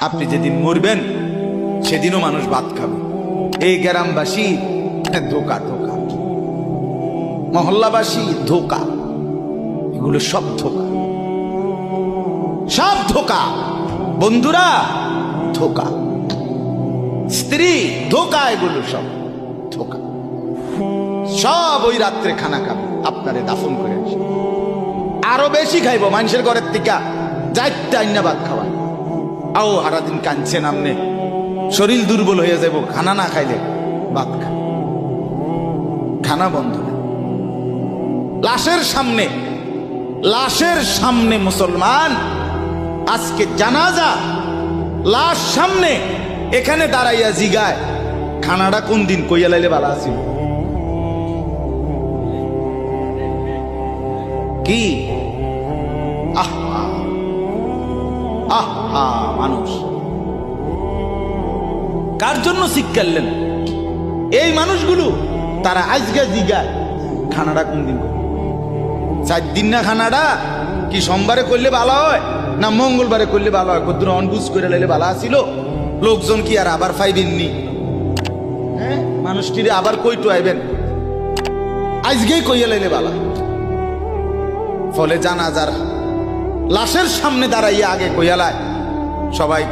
আপনি যেদিন মরবেন সেদিনও মানুষ ভাত খাবে। এই গ্রামবাসী ধোকা ধোকা, মহল্লাবাসী ধোকা, এগুলো সব ধোকা, সব ধোকা। বন্ধুরা ধোকা, স্ত্রী ধোকা, এগুলো সব ধোকা। সব ওই রাত্রে খানা খাবে, আপনারে দাফন করে আসে। আরো বেশি খাইব মানুষের ঘরের থেকে যাইতে আইনা ভাত খাওয়া। আও সারাদিন কাঁদছেন আমনে, শরীর দুর্বল হয়ে যাব খানা না খাইলে। ভাত খা, খানা বন্ধ। লাশের সামনে, লাশের সামনে মুসলমান আজকে জানাজা, লাশ সামনে, এখানে দাঁড়াইয়া জিগায় খানাটা কোন দিন কইয়া লাইলে ভালো আছিল। কি আহা আহা, মানুষ কার জন্য শিক্ষালেন? এই মানুষগুলো তারা আজকে জিগায় খানাটা কোন দিন। 4 দিন না খানাটা কি সোমবারে করলে ভালো হয় না মঙ্গলবারে করলে ভালো হয়? কত অনবুঝ করে লাইলে ভালো আছিল। লোকজন কি আর আবার পাইবেননি? হ্যাঁ, মানুষটিরে আবার কইটু আইবেন, আজকেই কইয়া লাইলে ভালো। ফলে জানাজার লাশের সামনে দাঁড়াইয়া আগে কইয়ালায় সবাই